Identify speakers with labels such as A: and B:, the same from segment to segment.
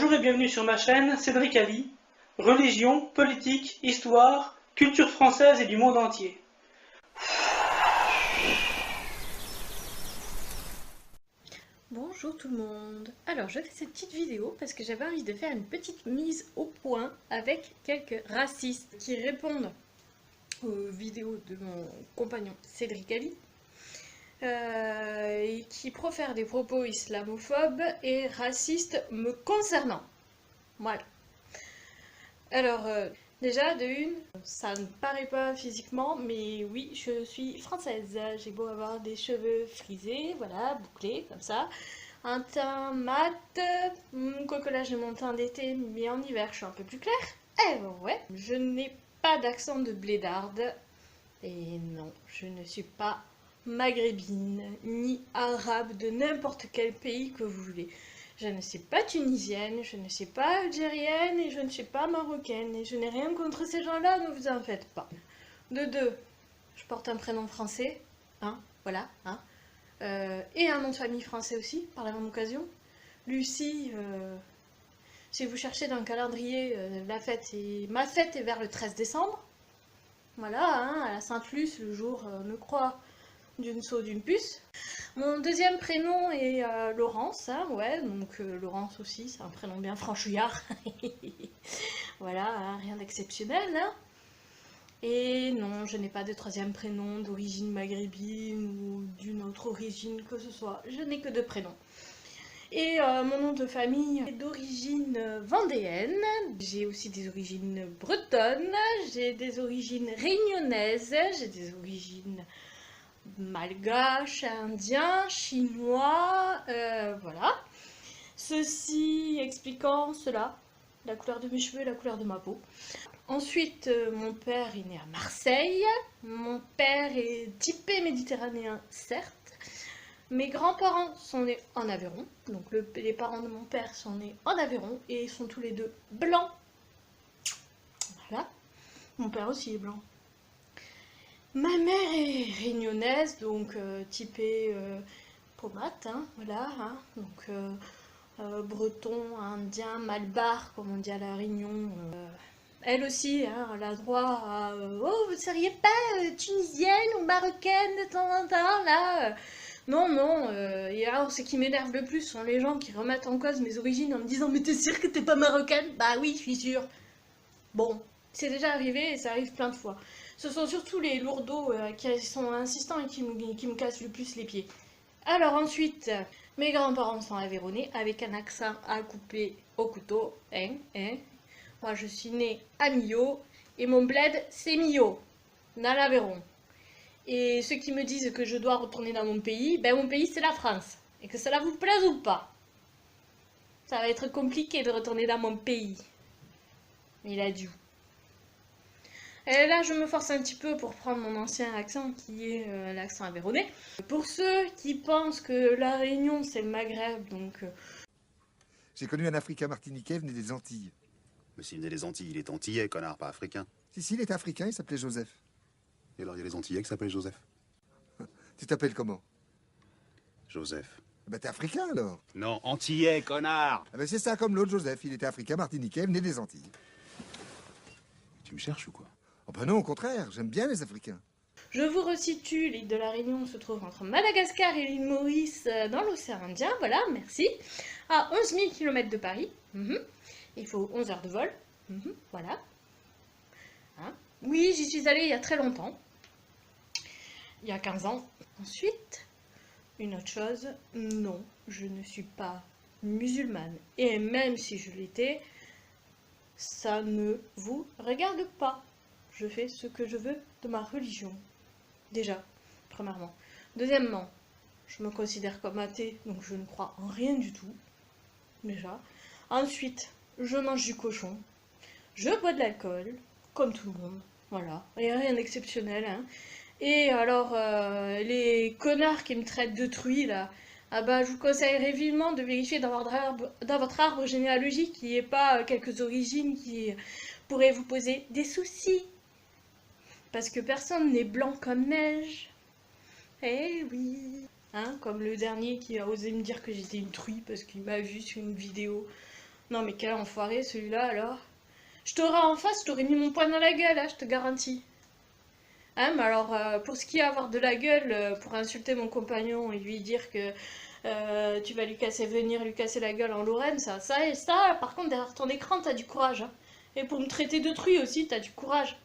A: Bonjour et bienvenue sur ma chaîne Cédric Ali, religion, politique, histoire, culture française et du monde entier.
B: Bonjour tout le monde. Alors je fais cette petite vidéo parce que j'avais envie de faire une petite mise au point avec quelques racistes qui répondent aux vidéos de mon compagnon Cédric Ali et qui profèrent des propos islamophobes et racistes me concernant. Voilà. Alors déjà de une, ça ne paraît pas physiquement, mais oui, je suis française. J'ai beau avoir des cheveux frisés, voilà, bouclés comme ça. Un teint mat, quoique là j'ai mon teint d'été, mais en hiver je suis un peu plus claire. Eh ouais, je n'ai pas d'accent de blédarde. Et non, je ne suis pas maghrébine, ni arabe de n'importe quel pays que vous voulez. Je ne suis pas tunisienne, je ne suis pas algérienne et je ne suis pas marocaine. Et je n'ai rien contre ces gens-là, ne vous en faites pas. De deux, je porte un prénom français, hein, voilà, hein. Et un nom de famille français aussi, par la même occasion. Lucie, si vous cherchez dans le calendrier, ma fête est vers le 13 décembre. Voilà, hein, à la Sainte-Luce, le jour, me croit, d'une saut d'une puce. Mon deuxième prénom est Laurence, hein, ouais, donc Laurence aussi, c'est un prénom bien franchouillard. Voilà, hein, rien d'exceptionnel, hein. Et non, je n'ai pas de troisième prénom d'origine maghrébine ou d'une autre origine que ce soit. Je n'ai que deux prénoms. Et mon nom de famille est d'origine vendéenne. J'ai aussi des origines bretonnes. J'ai des origines réunionnaises. J'ai des origines malgaches, indiens, chinois. Voilà. Ceci expliquant cela. La couleur de mes cheveux et la couleur de ma peau. Ensuite, mon père est né à Marseille. Mon père est typé méditerranéen, certes. Mes grands-parents sont nés en Aveyron. Donc les parents de mon père sont nés en Aveyron et sont tous les deux blancs. Voilà. Mon père aussi est blanc. Ma mère est réunionnaise, donc typée pommade, hein, voilà. Hein, donc breton, indien, malbar, comme on dit à la Réunion. Elle aussi, hein, elle a droit à oh, vous ne seriez pas tunisienne ou marocaine de temps en temps, là Non, non, et alors ce qui m'énerve le plus sont les gens qui remettent en cause mes origines en me disant mais t'es sûre que t'es pas marocaine? Bah oui, je suis sûre. Bon, c'est déjà arrivé et ça arrive plein de fois. Ce sont surtout les lourdeaux qui sont insistants et qui me cassent le plus les pieds. Alors ensuite, mes grands-parents sont aveyronnais avec un accent à couper au couteau, hein. Moi, je suis née à Millau et mon bled, c'est Millau, dans l'Aveyron. Et ceux qui me disent que je dois retourner dans mon pays, ben mon pays, c'est la France. Et que cela vous plaise ou pas, ça va être compliqué de retourner dans mon pays. Il a dû. Et là, je me force un petit peu pour prendre mon ancien accent, qui est l'accent aveyronnais. Pour ceux qui pensent que la Réunion, c'est le Maghreb, donc...
C: J'ai connu un Africain martiniquais venu des Antilles.
D: Mais s'il venait des Antilles, il est antillais, connard, pas africain.
C: Si, il était africain, il s'appelait Joseph.
D: Et alors, il y a les Antillais qui s'appellent Joseph.
C: Tu t'appelles comment?
D: Joseph.
C: Ben t'es africain alors.
D: Non, antillais, connard.
C: Ah ben c'est ça, comme l'autre Joseph, il était africain martiniquais, venu des Antilles.
D: Tu me cherches ou quoi?
C: Oh ben non, au contraire, j'aime bien les Africains.
B: Je vous resitue, l'île de la Réunion se trouve entre Madagascar et l'île Maurice dans l'océan Indien, voilà, merci. À 11 000 km de Paris, il faut 11 heures de vol, voilà. Hein? Oui, j'y suis allée il y a très longtemps, il y a 15 ans. Ensuite, une autre chose, non, je ne suis pas musulmane. Et même si je l'étais, ça ne vous regarde pas. Je fais ce que je veux de ma religion. Déjà, premièrement. Deuxièmement, je me considère comme athée, donc je ne crois en rien du tout. Déjà. Ensuite, je mange du cochon. Je bois de l'alcool, comme tout le monde. Voilà. Il n'y a rien d'exceptionnel, hein. Et alors, les connards qui me traitent de truie, là, ah bah, je vous conseillerais vivement de vérifier dans votre arbre généalogique qu'il n'y ait pas quelques origines qui pourraient vous poser des soucis. Parce que personne n'est blanc comme neige. Eh oui. Hein, comme le dernier qui a osé me dire que j'étais une truie parce qu'il m'a vu sur une vidéo Non mais quel enfoiré celui-là alors. Je t'aurais en face, je t'aurais mis mon poing dans la gueule, hein, je te garantis. Hein, mais alors, pour ce qui est avoir de la gueule, pour insulter mon compagnon et lui dire que tu vas venir lui casser la gueule en Lorraine, ça, par contre, derrière ton écran, t'as du courage. Hein. Et pour me traiter de truie aussi, t'as du courage.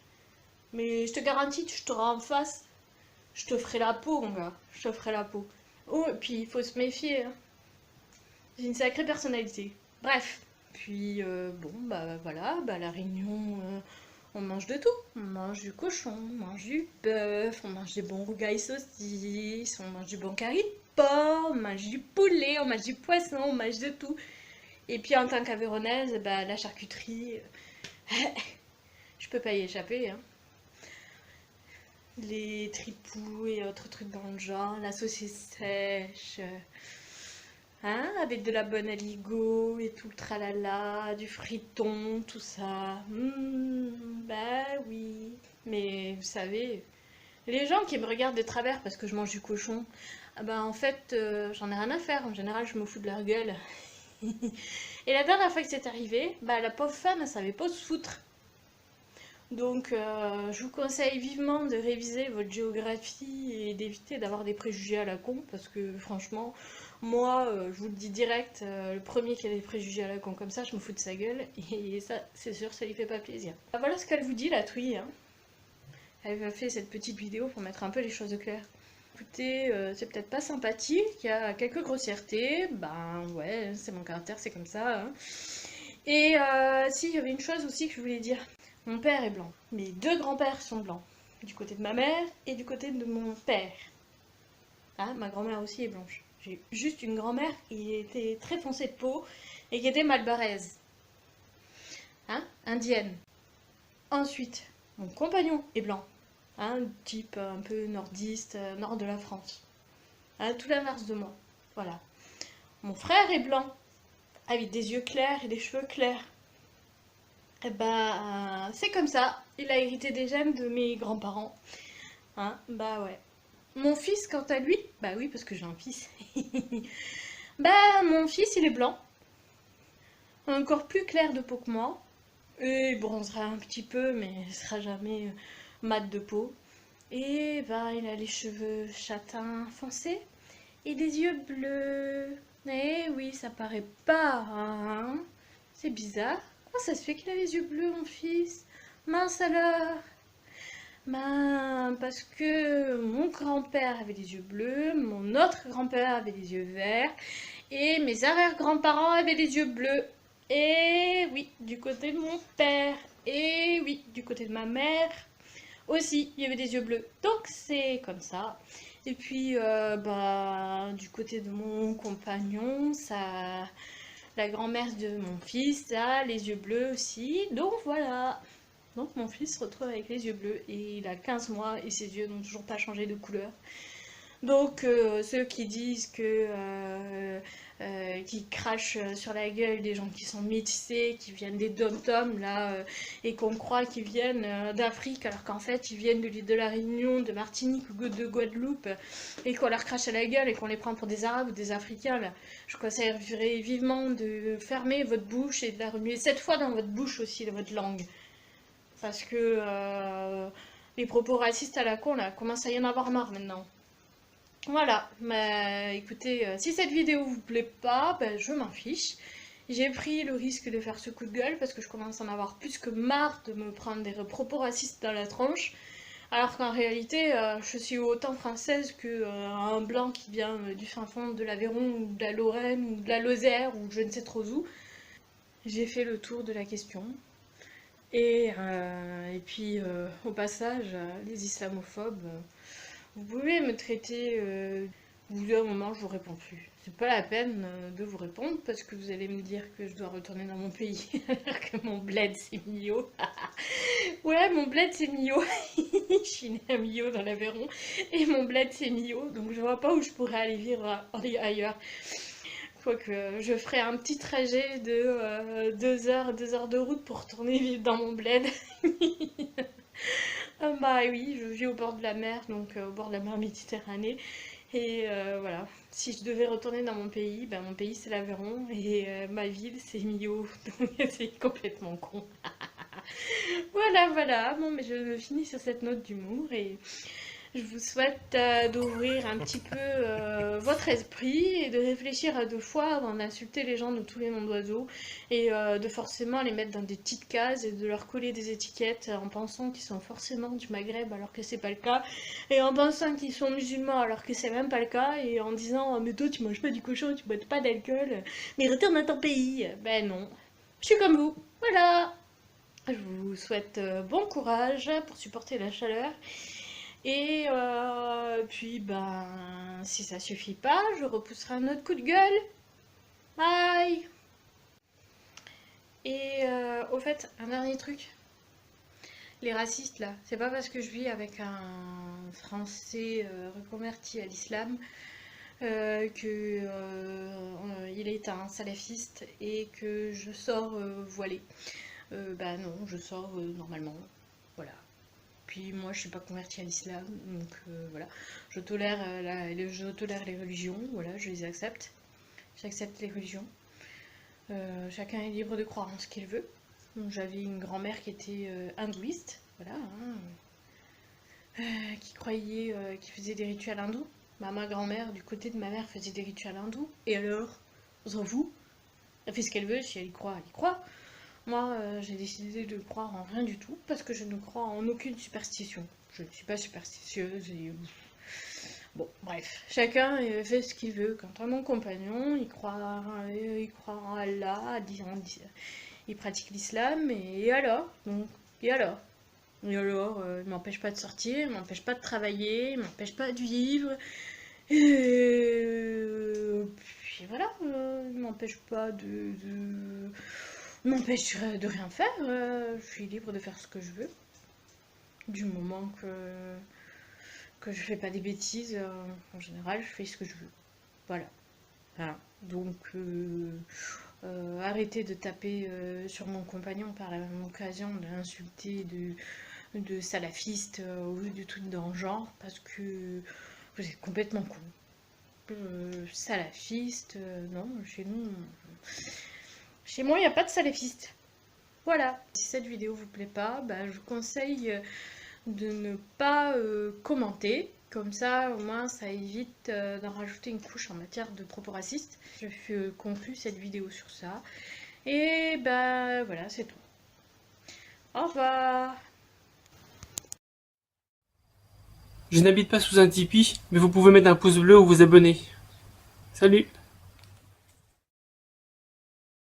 B: Mais je te garantis, je t'aurai en face, je te ferai la peau, mon gars. Je te ferai la peau. Oh, et puis il faut se méfier. Hein. J'ai une sacrée personnalité. Bref. Puis, bon, bah voilà, bah la Réunion, on mange de tout. On mange du cochon, on mange du bœuf, on mange des bons rougails saucisses, on mange du bon curry de porc, on mange du poulet, on mange du poisson, on mange de tout. Et puis en tant qu'Aveyronnaise, bah la charcuterie, je peux pas y échapper. Hein. Les tripous et autres trucs dans le genre, la saucisse sèche, hein, avec de la bonne aligot et tout le tralala, du friton, tout ça. Bah oui. Mais vous savez, les gens qui me regardent de travers parce que je mange du cochon, ah bah en fait, j'en ai rien à faire. En général, je me fous de leur gueule. Et la dernière fois que c'est arrivé, bah la pauvre femme, elle savait pas se foutre. Donc, je vous conseille vivement de réviser votre géographie et d'éviter d'avoir des préjugés à la con, parce que franchement, moi, je vous le dis direct, le premier qui a des préjugés à la con comme ça, je me fous de sa gueule, et ça, c'est sûr, ça lui fait pas plaisir. Voilà ce qu'elle vous dit, la truie. Hein. Elle a fait cette petite vidéo pour mettre un peu les choses au clair. Écoutez, c'est peut-être pas sympathique, il y a quelques grossièretés, ben ouais, c'est mon caractère, c'est comme ça. Hein. Et si, il y avait une chose aussi que je voulais dire. Mon père est blanc. Mes deux grands-pères sont blancs. Du côté de ma mère et du côté de mon père. Ah, ma grand-mère aussi est blanche. J'ai juste une grand-mère qui était très foncée de peau et qui était malbaraise. Hein, indienne. Ensuite, mon compagnon est blanc. Hein, type un peu nordiste, nord de la France. Hein, tout l'inverse de moi. Voilà. Mon frère est blanc. Avec des yeux clairs et des cheveux clairs. Et bah, c'est comme ça. Il a hérité des gènes de mes grands-parents. Hein, bah ouais. Mon fils, quant à lui, bah oui, parce que j'ai un fils. Bah, mon fils, il est blanc. Encore plus clair de peau que moi. Et il bronzera un petit peu, mais il sera jamais mat de peau. Et bah, il a les cheveux châtains foncés et des yeux bleus. Eh oui, ça paraît pas, hein. C'est bizarre. Comment ça se fait qu'il a les yeux bleus, mon fils? Mince alors. Ben, parce que mon grand-père avait les yeux bleus, mon autre grand-père avait les yeux verts, et mes arrière-grands-parents avaient les yeux bleus. Et oui, du côté de mon père. Et oui, du côté de ma mère aussi, il y avait des yeux bleus. Donc c'est comme ça. Et puis, bah, du côté de mon compagnon, ça... La grand-mère de mon fils a les yeux bleus aussi, donc voilà. Donc mon fils se retrouve avec les yeux bleus et il a 15 mois et ses yeux n'ont toujours pas changé de couleur. Donc ceux qui disent que qui crachent sur la gueule des gens qui sont métissés, qui viennent des dom-toms là et qu'on croit qu'ils viennent d'Afrique alors qu'en fait ils viennent de l'île de la Réunion, de Martinique ou de Guadeloupe et qu'on leur crache à la gueule et qu'on les prend pour des Arabes ou des Africains là, je conseillerais vivement de fermer votre bouche et de la remuer 7 fois dans votre bouche aussi, votre langue. Parce que les propos racistes à la con là, commence à y en avoir marre maintenant. Voilà, bah écoutez, si cette vidéo vous plaît pas, bah, je m'en fiche. J'ai pris le risque de faire ce coup de gueule parce que je commence à en avoir plus que marre de me prendre des propos racistes dans la tronche. Alors qu'en réalité, je suis autant française qu'un blanc qui vient du fin fond de l'Aveyron ou de la Lorraine ou de la Lozère ou je ne sais trop où. J'ai fait le tour de la question. Et puis, au passage, les islamophobes... Vous pouvez me traiter, au bout d'un moment je vous réponds plus. C'est pas la peine de vous répondre parce que vous allez me dire que je dois retourner dans mon pays alors que mon bled c'est Millau. Ouais, mon bled c'est Millau. Je suis née à Millau dans l'Aveyron et mon bled c'est Millau, donc je vois pas où je pourrais aller vivre ailleurs. Quoique je ferai un petit trajet de 2 heures de route pour retourner vivre dans mon bled. Bah oui, je vis au bord de la mer, donc au bord de la mer Méditerranée. Et voilà, si je devais retourner dans mon pays, ben mon pays c'est l'Aveyron et ma ville c'est Millau. Donc c'est complètement con. Voilà, voilà. Bon, mais je finis sur cette note d'humour et je vous souhaite d'ouvrir un petit peu votre esprit et de réfléchir à deux fois avant d'insulter les gens de tous les noms d'oiseaux et de forcément les mettre dans des petites cases et de leur coller des étiquettes en pensant qu'ils sont forcément du Maghreb alors que c'est pas le cas et en pensant qu'ils sont musulmans alors que c'est même pas le cas et en disant mais toi tu manges pas du cochon, tu bois pas d'alcool, mais retourne à ton pays. Ben non, je suis comme vous. Voilà. Je vous souhaite bon courage pour supporter la chaleur. Et puis, ben, si ça suffit pas, je repousserai un autre coup de gueule. Bye. Et au fait, un dernier truc. Les racistes, là, c'est pas parce que je vis avec un Français reconverti à l'islam qu'il est un salafiste et que je sors voilée. Bah non, je sors normalement, voilà. Puis moi je suis pas convertie à l'islam, donc voilà. Je tolère, je tolère les religions, voilà, je les accepte. J'accepte les religions. Chacun est libre de croire en ce qu'il veut. J'avais une grand-mère qui était hindouiste, voilà, hein, qui croyait, qui faisait des rituels hindous. Bah, ma grand-mère, du côté de ma mère, faisait des rituels hindous. Et alors, on s'en fout. Elle fait ce qu'elle veut, si elle y croit, elle y croit. Moi, j'ai décidé de croire en rien du tout, parce que je ne crois en aucune superstition. Je ne suis pas superstitieuse et... Bon, bref, chacun fait ce qu'il veut. Quant à mon compagnon, il croit en Allah, il pratique l'islam, et alors donc, et alors il m'empêche pas de sortir, il m'empêche pas de travailler, il m'empêche pas de vivre, et puis voilà, il m'empêche pas m'empêche de rien faire, je suis libre de faire ce que je veux, du moment que je fais pas des bêtises, en général je fais ce que je veux, voilà. Donc arrêtez de taper sur mon compagnon par la même occasion, de l'insulter de salafiste ou de tout dans le genre, parce que vous êtes complètement con. Salafiste, non, chez moi il n'y a pas de salafiste. Voilà. Si cette vidéo vous plaît pas, bah, je vous conseille de ne pas commenter. Comme ça, au moins, ça évite d'en rajouter une couche en matière de propos racistes. Je conclue cette vidéo sur ça. Et bah voilà, c'est tout. Au revoir.
A: Je n'habite pas sous un tipi, mais vous pouvez mettre un pouce bleu ou vous abonner. Salut!